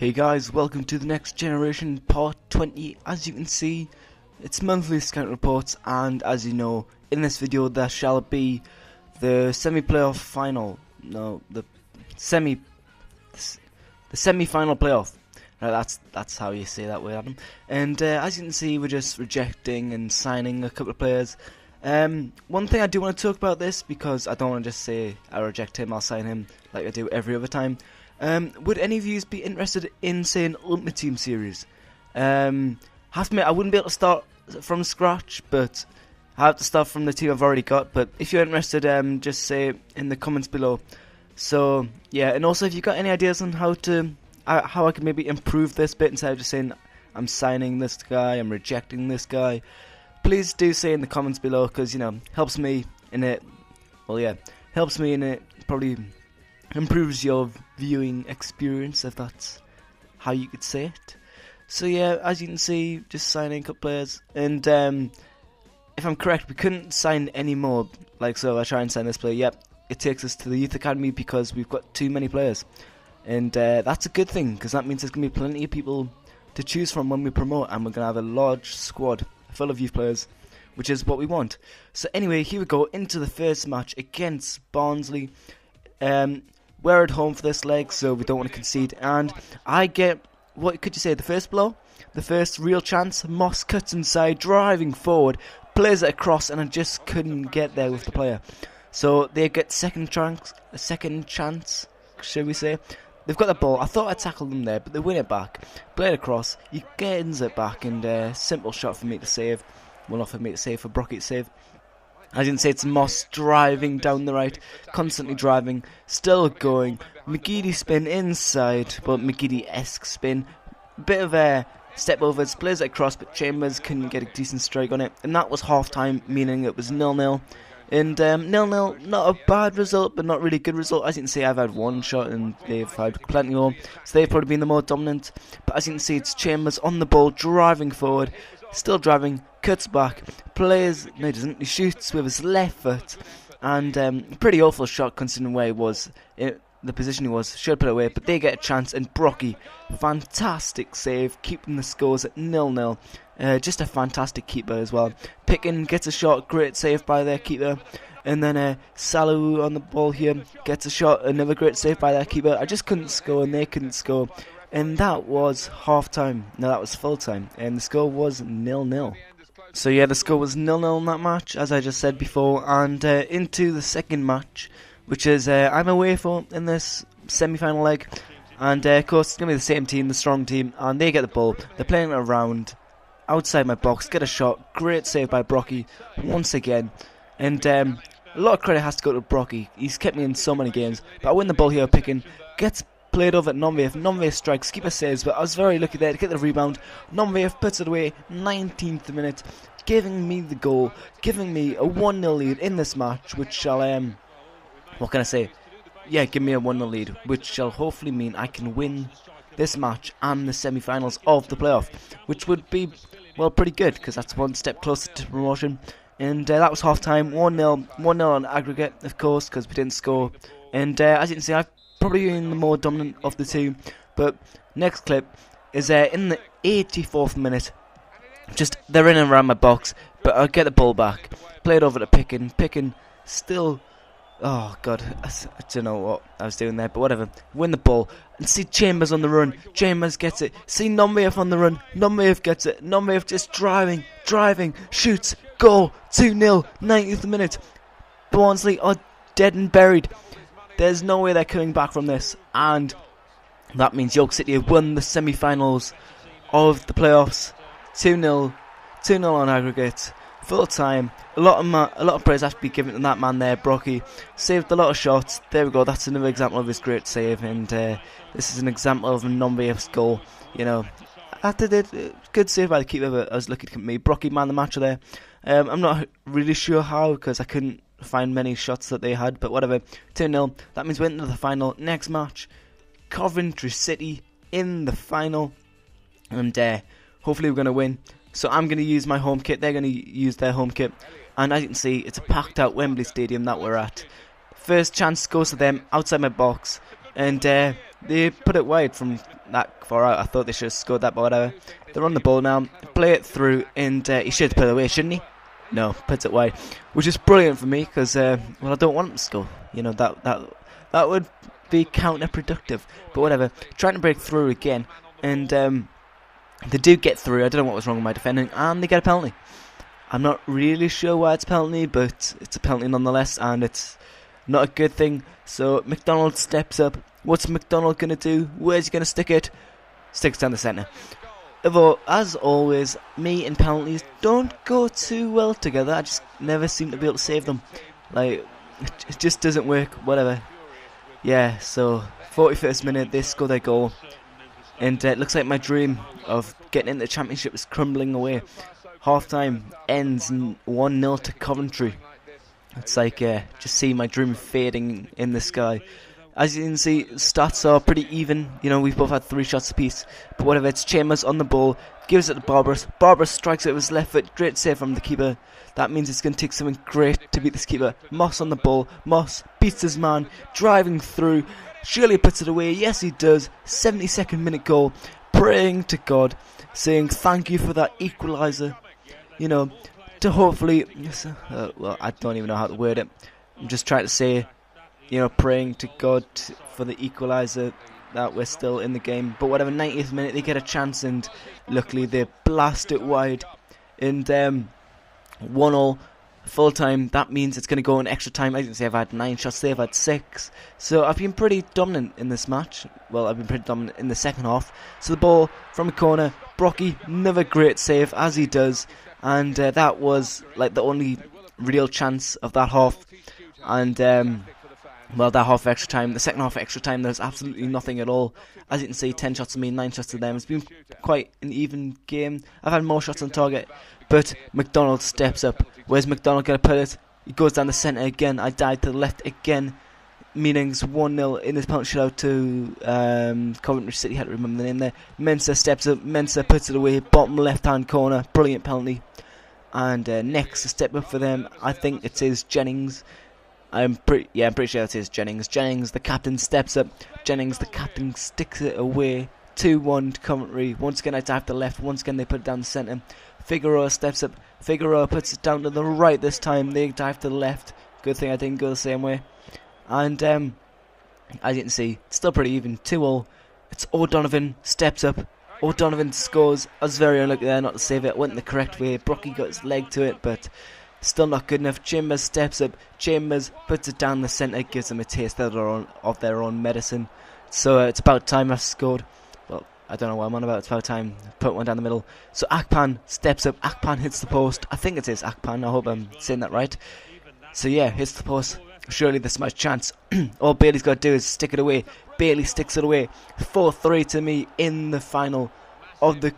Hey guys, welcome to the Next Generation Part 20. As you can see, it's monthly scout reports, and as you know, in this video there shall be the semi-playoff final. No, the semi-final playoff. That's how you say that word, Adam. And as you can see, we're just rejecting and signing a couple of players. One thing I do want to talk about this, because I don't want to just say I reject him, I'll sign him like I do every other time. Would any of you be interested in, say, an Ultimate Team series? Have to admit, I wouldn't be able to start from scratch, but I have to start from the team I've already got. But if you're interested, just say in the comments below. So yeah, and also if you've got any ideas on how I can maybe improve this bit instead of just saying I'm signing this guy, I'm rejecting this guy, please do say in the comments below, because helps me in it. Well, yeah, helps me in it. Probably improves your viewing experience, if that's how you could say it. So yeah, as you can see, just signing a couple players, and if I'm correct, we couldn't sign any more. Like, so I try and sign this player, yep, it takes us to the youth academy because we've got too many players, and that's a good thing, because that means there's gonna be plenty of people to choose from when we promote, and we're gonna have a large squad full of youth players, which is what we want. So anyway, here we go into the first match against Barnsley. We're at home for this leg, so we don't want to concede. And I get, what could you say, the first blow? The first real chance. Moss cuts inside, driving forward, plays it across, and I just couldn't get there with the player. So they get a second chance, should we say. They've got the ball. I thought I tackled them there, but they win it back. Play it across, he gains it back, and simple shot for me to save. Well, not for me to save, for Brocky to save. As you can see, it's Moss driving down the right, constantly driving, still going. McGeady spin inside, but McGeady-esque spin. Bit of a step overs, plays it across, but Chambers couldn't get a decent strike on it. And that was half time, meaning it was 0-0. And 0-0, not a bad result, but not really a good result. As you can see, I've had one shot and they've had plenty more, so they've probably been the more dominant. But as you can see, it's Chambers on the ball, driving forward, still driving, cuts back, plays, no he doesn't, he shoots with his left foot, and pretty awful shot considering where he was, the position he was, should put it away, but they get a chance, and Brocky, fantastic save, keeping the scores at 0-0, just a fantastic keeper as well. Picken gets a shot, great save by their keeper, and then Salou on the ball here, gets a shot, another great save by their keeper. I just couldn't score and they couldn't score. And that was half-time. No, that was full-time. And the score was 0-0. So yeah, the score was 0-0 in that match, as I just said before. And into the second match, which is I'm away for in this semi-final leg. And of course, it's going to be the same team, the strong team. And they get the ball. They're playing it around, outside my box, get a shot. Great save by Brocky, once again. And a lot of credit has to go to Brocky. He's kept me in so many games. But I win the ball here, Picking. Gets played over at Nonvev. Nonvev strikes, keeper saves, but I was very lucky there to get the rebound. Nonvev puts it away, 19th minute, giving me the goal, giving me a 1-0 lead in this match, which shall, what can I say? Yeah, give me a 1-0 lead, which shall hopefully mean I can win this match and the semi-finals of the playoff, which would be, well, pretty good, because that's one step closer to promotion. And that was half-time, 1-0 on aggregate, of course, because we didn't score. And as you can see, I've probably been the more dominant of the two. But next clip is in the 84th minute. Just, they're in and around my box, but I get the ball back. Play it over to Picken. Picken still, oh god, I don't know what I was doing there, but whatever. Win the ball, and see Chambers on the run. Chambers gets it. See Nonvev on the run. Nonvev gets it. Nonvev just driving, shoots, goal, 2-0, 90th minute. Barnsley are dead and buried. There's no way they're coming back from this, and that means York City have won the semi-finals of the playoffs. 2-0 on aggregate, full time. A lot of praise have to be given to that man there, Brocky. Saved a lot of shots. There we go. That's another example of his great save, and this is an example of a Nonvev's goal. After the good save by the keeper, but I was lucky to me. Brocky man the match there. I'm not really sure how, because I couldn't find many shots that they had, but whatever. 2-0, that means we're into the final. Next match, Coventry City in the final, and hopefully we're going to win. So I'm going to use my home kit, they're going to use their home kit, and as you can see, it's a packed out Wembley Stadium that we're at. First chance goes to them, outside my box, and They put it wide from that far out. I thought they should have scored that, but whatever. They're on the ball now. Play it through, and he should put it away, shouldn't he? No, puts it wide, which is brilliant for me because well, I don't want him to score. You know, that would be counterproductive. But whatever. Trying to break through again, and they do get through. I don't know what was wrong with my defending, and they get a penalty. I'm not really sure why it's a penalty, but it's a penalty nonetheless, and it's not a good thing. So McDonald steps up. What's McDonald going to do? Where's he going to stick it? Sticks down the centre. Although, as always, me and penalties don't go too well together. I just never seem to be able to save them. Like, it just doesn't work. Whatever. Yeah, so 41st minute, they score their goal. And it looks like my dream of getting into the championship is crumbling away. Half-time ends 1-0 to Coventry. It's like, just see my dream fading in the sky. As you can see, stats are pretty even. You know, we've both had 3 shots apiece. But whatever, it's Chambers on the ball. Gives it to Barbaros. Barbaros strikes it with his left foot. Great save from the keeper. That means it's going to take something great to beat this keeper. Moss on the ball. Moss beats his man. Driving through. Surely puts it away. Yes, he does. 72nd minute goal. Praying to God. Saying thank you for that equaliser. You know, to hopefully... well, I don't even know how to word it. I'm just trying to say... You know, praying to God for the equaliser that we're still in the game. But whatever, 90th minute, they get a chance, and luckily they blast it wide. And 1-0, full time. That means it's going to go in extra time. As you can see, I've had 9 shots, they've had 6. So I've been pretty dominant in this match. Well, I've been pretty dominant in the second half. So the ball from a corner. Brocky, another great save, as he does. And that was like the only real chance of that half. And... well, that half extra time, the second half extra time, there's absolutely nothing at all. As you can see, 10 shots to me, 9 shots to them. It's been quite an even game. I've had more shots on target, but McDonald steps up. Where's McDonald going to put it? He goes down the centre again. I died to the left again, meaning it's 1-0 in this penalty shootout to Coventry City. I had to remember the name there. Mensah steps up. Mensah puts it away. Bottom left-hand corner. Brilliant penalty. And next, a step up for them. I think it says Jennings. I'm pretty sure it is Jennings. Jennings, the captain, steps up. Jennings, the captain, sticks it away. 2-1 to Coventry. Once again, I dive to the left. Once again, they put it down the centre. Figueroa steps up. Figueroa puts it down to the right this time. They dive to the left. Good thing I didn't go the same way. And as you can see, it's still pretty even. 2-0. It's O'Donovan steps up. O'Donovan scores. I was very unlucky there not to save it. Went the correct way. Brocky got his leg to it, but... still not good enough. Chambers steps up. Chambers puts it down the centre. Gives them a taste of their own medicine. So it's about time I've scored. Well, I don't know what I'm on about. It's about time. Put one down the middle. So Akpan steps up. Akpan hits the post. I think it is Akpan. I hope I'm saying that right. So yeah, hits the post. Surely this is my chance. All Bailey's got to do is stick it away. Bailey sticks it away. 4-3 to me in the final of the...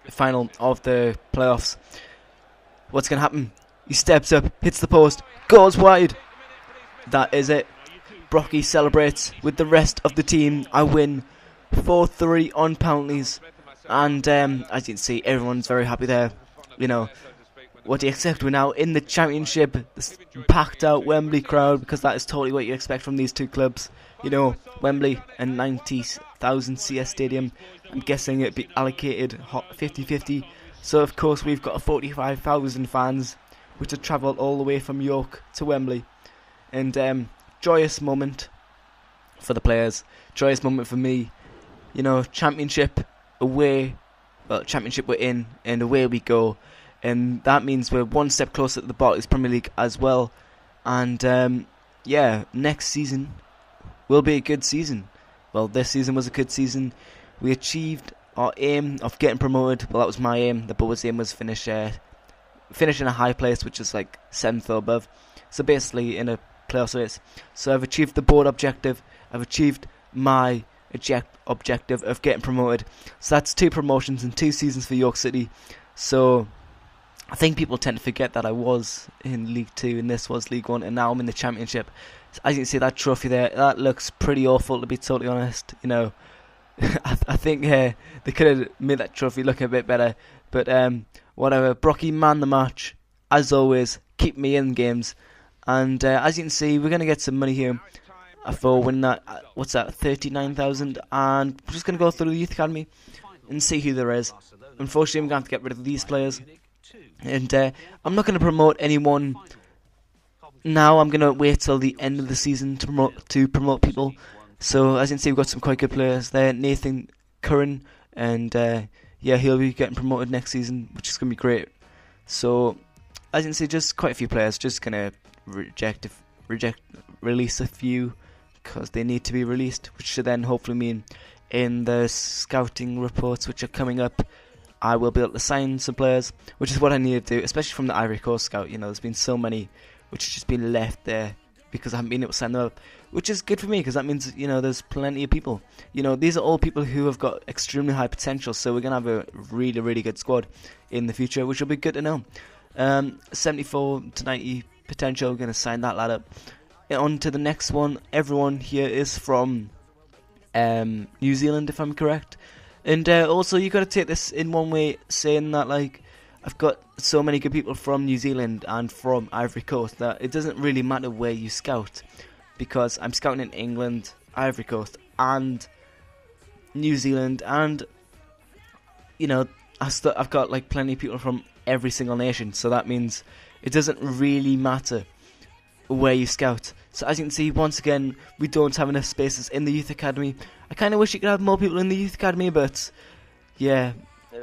final of the playoffs. What's going to happen? He steps up, hits the post, goes wide. That is it. Brocky celebrates with the rest of the team. I win 4-3 on penalties. And as you can see, everyone's very happy there. You know, what do you expect? We're now in the championship. This packed out Wembley crowd, because that is totally what you expect from these two clubs. You know, Wembley and 90,000 CS Stadium. I'm guessing it'd be allocated 50-50. So of course we've got 45,000 fans, which have travelled all the way from York to Wembley. And joyous moment for the players. Joyous moment for me. You know, championship away. Well, championship we're in, and away we go. And that means we're one step closer to the Barclays Premier League as well. And yeah, next season will be a good season. Well, this season was a good season. We achieved our aim of getting promoted. Well, that was my aim. The boys' aim was finish in a high place, which is like 7th or above. So basically in a playoff race. So I've achieved the board objective. I've achieved my objective of getting promoted. So that's 2 promotions in 2 seasons for York City. So I think people tend to forget that I was in League 2 and this was League 1, and now I'm in the Championship. As you can see, that trophy there, that looks pretty awful, to be totally honest. You know, I think they could have made that trophy look a bit better. But whatever, Brocky man the match. As always, keep me in games. And as you can see, we're going to get some money here. for winning that. What's that? 39,000, and we're just gonna go through the youth academy and see who there is. Unfortunately, I'm gonna have to get rid of these players, and I'm not gonna promote anyone now. I'm gonna wait till the end of the season to promote people. So as you can see, we've got some quite good players there. Nathan Curran, and yeah, he'll be getting promoted next season, which is gonna be great. So as you can see, just quite a few players. Just gonna release a few because they need to be released, which should then hopefully mean in the scouting reports which are coming up, I will be able to sign some players, which is what I need to do, especially from the Ivory Coast scout. You know, there's been so many which have just been left there because I haven't been able to sign them up, which is good for me because that means, you know, there's plenty of people. You know, these are all people who have got extremely high potential, so we're going to have a really, really good squad in the future, which will be good to know. 74 to 90 potential, we're going to sign that lad up. On to the next one. Everyone here is from New Zealand, if I'm correct. And also, you got to take this in one way, saying that, like, I've got so many good people from New Zealand and from Ivory Coast that it doesn't really matter where you scout, because I'm scouting in England, Ivory Coast, and New Zealand, and, you know, I've got like plenty of people from every single nation, so that means it doesn't really matter where you scout. So as you can see, once again, we don't have enough spaces in the youth academy. I kind of wish you could have more people in the youth academy, but yeah,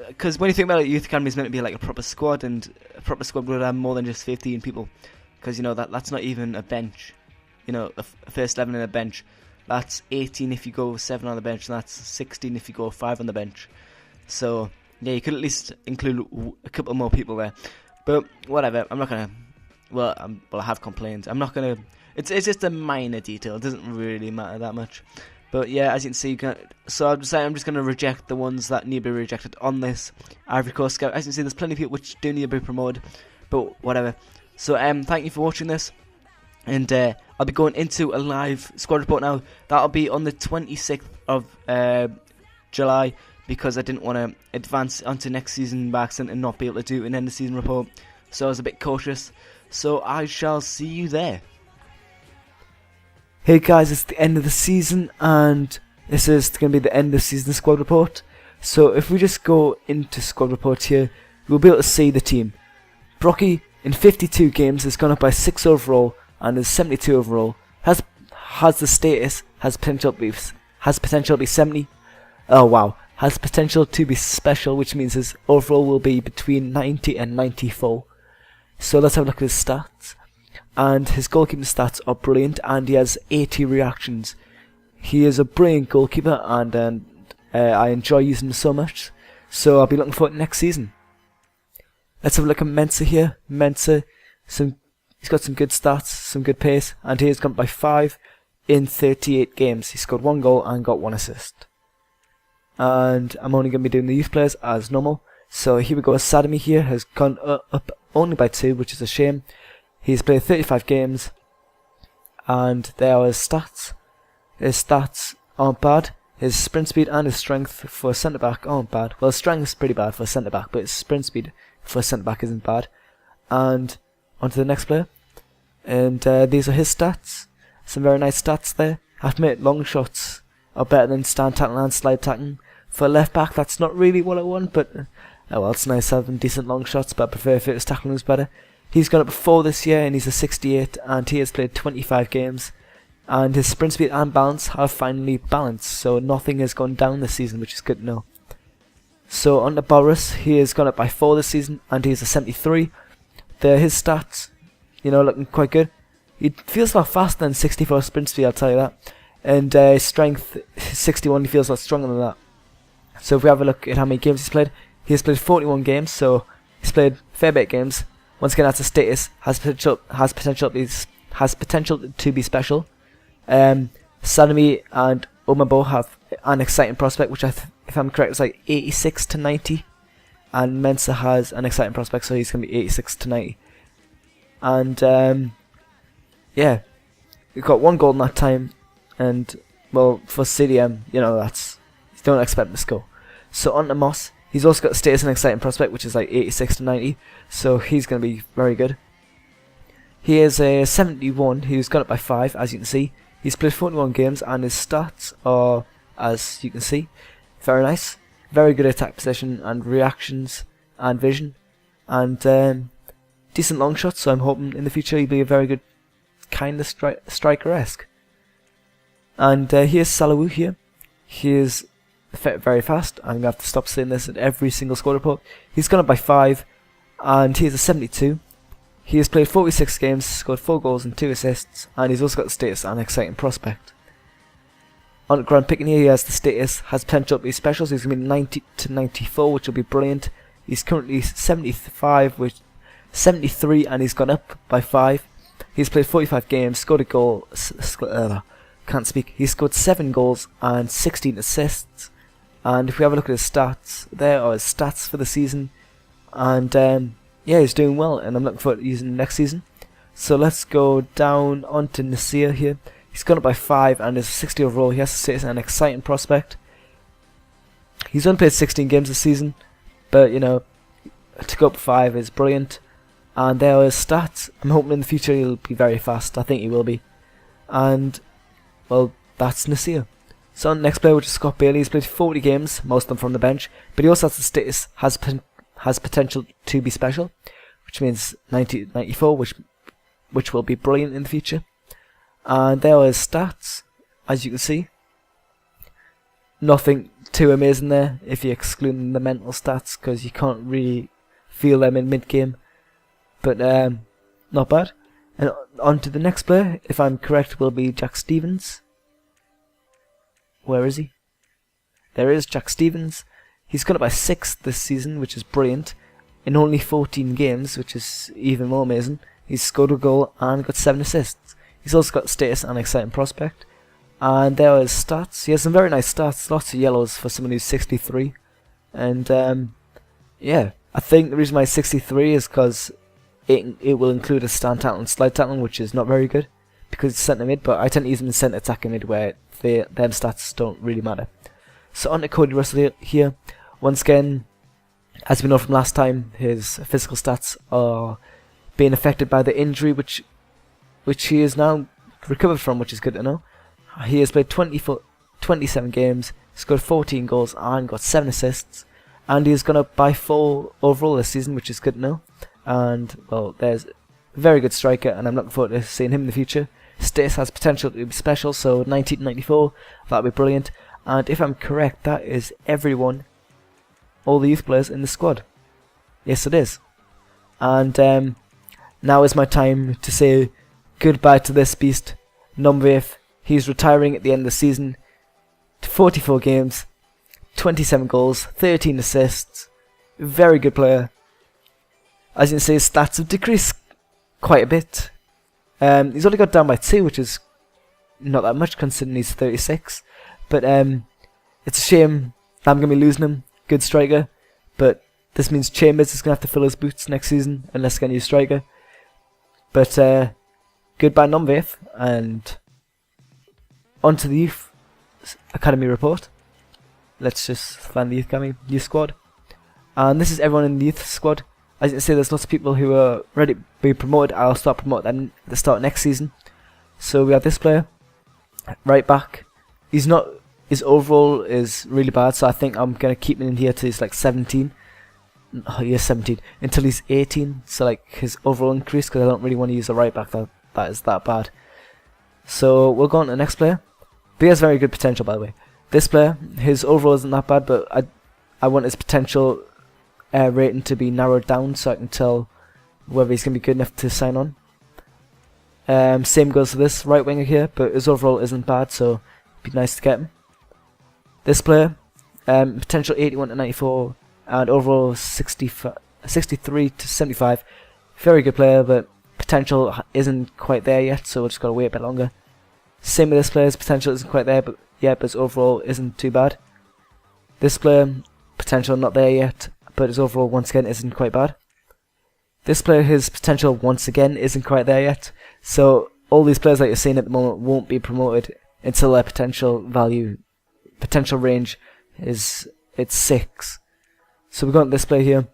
because when you think about it, youth academy is meant to be like a proper squad, and a proper squad would have more than just 15 people, because, you know, that's not even a bench. You know, a first 11 in a bench, that's 18 if you go 7 on the bench, and that's 16 if you go 5 on the bench. So yeah, you could at least include a couple more people there. But whatever, I'm not gonna. Well, I have complained. I'm not gonna. It's just a minor detail. It doesn't really matter that much. But yeah, as you can see, so I'm just gonna reject the ones that need to be rejected on this Ivory Coast scout. As you can see, there's plenty of people which do need to be promoted. But whatever. So thank you for watching this. And I'll be going into a live squad report now. That'll be on the 26th of July, because I didn't want to advance onto next season by accident and not be able to do an end of season report. So I was a bit cautious. So I shall see you there. Hey guys, it's the end of the season, and this is going to be the end of season squad report. So if we just go into squad report here, we'll be able to see the team. Brocky, in 52 games, has gone up by 6 overall and is 72 overall. Has the status, has potential to be 70. Oh wow. Has potential to be special, which means his overall will be between 90 and 94. So let's have a look at his stats. And his goalkeeping stats are brilliant, and he has 80 reactions. He is a brilliant goalkeeper, and I enjoy using him so much. So I'll be looking forward to next season. Let's have a look at Mensa here. Mensa, he's got some good stats, some good pace, and he has gone by 5 in 38 games. He scored 1 goal and got 1 assist. And I'm only going to be doing the youth players as normal. So here we go. Sadami here has gone up only by 2, which is a shame. He's played 35 games, and there are his stats. His stats aren't bad. His sprint speed and his strength for a centre back aren't bad. Well, his strength is pretty bad for a centre back, but his sprint speed for a centre back isn't bad. And on to the next player. And these are his stats. Some very nice stats there. I have to admit, long shots are better than stand tackling and slide tackling. For a left back, that's not really what I want, but oh well, it's nice having decent long shots, but I prefer if it was tackling was better. He's gone up 4 this year, and he's a 68, and he has played 25 games. And his sprint speed and balance have finally balanced, so nothing has gone down this season, which is good to know. So on to Boris, he has gone up by 4 this season, and he's a 73. They're his stats, you know, looking quite good. He feels a lot faster than 64 sprint speed, I'll tell you that. And his strength, 61, he feels a lot stronger than that. So if we have a look at how many games he's played, he has played 41 games, so he's played a fair bit of games. Once again, that's a status, has potential to be special. Sadami and Omabo have an exciting prospect, which if I'm correct, is like 86 to 90. And Mensa has an exciting prospect, so he's going to be 86 to 90. And yeah, we've got 1 goal in that time. And well, for CDM, you know, you don't expect him to score. So on to Moss. He's also got a status and exciting prospect, which is like 86 to 90, so he's going to be very good. He is a 71, he's gone up by 5, as you can see. He's played 41 games and his stats are, as you can see, very nice. Very good attack position and reactions and vision, and decent long shots, so I'm hoping in the future he'll be a very good kind of striker-esque. And here's Salahou here. He is very fast. I'm going to have to stop saying this in every single squad report. He's gone up by 5, and he is a 72. He has played 46 games, scored 4 goals and 2 assists, and he's also got the status and exciting prospect. On ground picking here, he has the status, has potential to be special, so he's going to be 90 to 94, which will be brilliant. He's currently 73, and he's gone up by 5. He's played 45 games, scored a goal, can't speak. He scored 7 goals and 16 assists. And if we have a look at his stats, there are his stats for the season. And yeah, he's doing well, and I'm looking forward to using him next season. So let's go down onto Nasir here. He's gone up by 5 and is 60 overall. He has to say it's an exciting prospect. He's only played 16 games this season, but you know, to go up 5 is brilliant. And there are his stats. I'm hoping in the future he'll be very fast. I think he will be. And well, that's Nasir. So on the next player, which is Scott Bailey, he's played 40 games, most of them from the bench, but he also has the status, has potential to be special, which means 90 to 94, which will be brilliant in the future. And there are his stats, as you can see. Nothing too amazing there, if you exclude the mental stats, because you can't really feel them in mid-game. But not bad. And on to the next player, if I'm correct, will be Jack Stevens. Where is he? There is Jack Stevens. He's gone up by 6 this season, which is brilliant. In only 14 games, which is even more amazing. He's scored a goal and got 7 assists. He's also got status and exciting prospect. And there are his stats. He has some very nice stats. Lots of yellows for someone who's 63. And yeah, I think the reason why he's 63 is because it will include a stand tackle and slide tackle, which is not very good because it's centre mid. But I tend to use him in centre attacking mid where them stats don't really matter. So on to Cody Russell here. Once again, as we know from last time, his physical stats are being affected by the injury, which he is now recovered from, which is good to know. He has played 27 games, scored 14 goals and got 7 assists, and he has gone up by 4 overall this season, which is good to know. And well, there's a very good striker, and I'm looking forward to seeing him in the future. Status has potential to be special, so 90 to 94, that'll be brilliant. And if I'm correct, that is everyone, all the youth players in the squad. Yes, it is. And now is my time to say goodbye to this beast, Nomvev. He's retiring at the end of the season. 44 games, 27 goals, 13 assists. Very good player. As you can see, his stats have decreased quite a bit. He's only got down by 2, which is not that much considering he's 36. But it's a shame that I'm going to be losing him. Good striker. But this means Chambers is going to have to fill his boots next season unless get a new striker. But goodbye Nomvev, and on to the youth academy report. Let's just find the youth squad. And this is everyone in the youth squad. As you can see, there's lots of people who are ready to be promoted. I'll start promoting them at the start of next season. So we have this player, right back. His overall is really bad, so I think I'm going to keep him in here till he's like 17. Oh, he is 17. Until he's 18, so like his overall increase, because I don't really want to use a right back that is that bad. So we'll go on to the next player. But he has very good potential, by the way. This player, his overall isn't that bad, but I want his potential rating to be narrowed down so I can tell whether he's going to be good enough to sign on. Same goes for this right winger here, but his overall isn't bad, so it'd be nice to get him. This player, potential 81 to 94, and overall 63 to 75. Very good player, but potential isn't quite there yet, so we've just got to wait a bit longer. Same with this player's potential isn't quite there, but yeah, but his overall isn't too bad. This player, potential not there yet, but his overall once again isn't quite bad. This player, his potential once again isn't quite there yet. So all these players that you're seeing at the moment won't be promoted until their potential range is 6. So we've got this player here.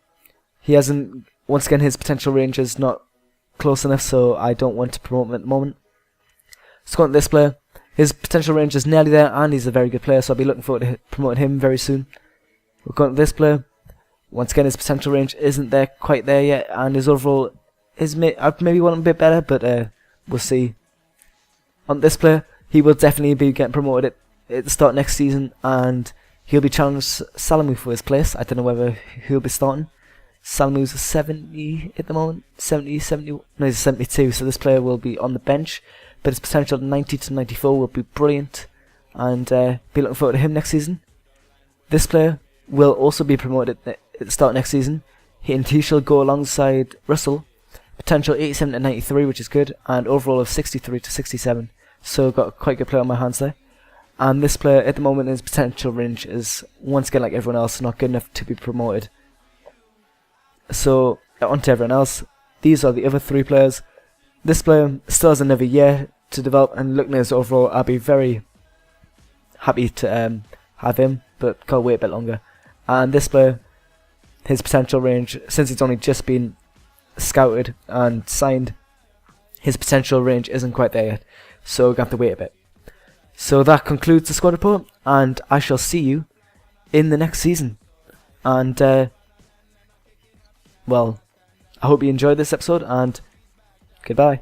He hasn't, once again his potential range is not close enough, so I don't want to promote him at the moment. Let's go on to this player. His potential range is nearly there, and he's a very good player, so I'll be looking forward to promoting him very soon. We're going to this player. Once again, his potential range isn't there quite there yet, and his overall is I'd maybe want him a bit better, but we'll see. On this player, he will definitely be getting promoted at the start next season, and he'll be challenged Salamu for his place. I don't know whether he'll be starting. Salamu's a 70 at the moment. 70, no, he's a 72, so this player will be on the bench, but his potential 90 to 94 will be brilliant, and be looking forward to him next season. This player will also be promoted at the start next season, and he shall go alongside Russell. Potential 87 to 93, which is good, and overall of 63 to 67. So got a quite good player on my hands there. And this player at the moment, his potential range is once again like everyone else, not good enough to be promoted. So on to everyone else. These are the other 3 players. This player still has another year to develop, and looking at his overall, I'll be very happy to have him, but can't wait a bit longer. And this player, his potential range, since he's only just been scouted and signed, his potential range isn't quite there yet, so we're going to have to wait a bit. So that concludes the squad report, and I shall see you in the next season. And well, I hope you enjoyed this episode, and goodbye.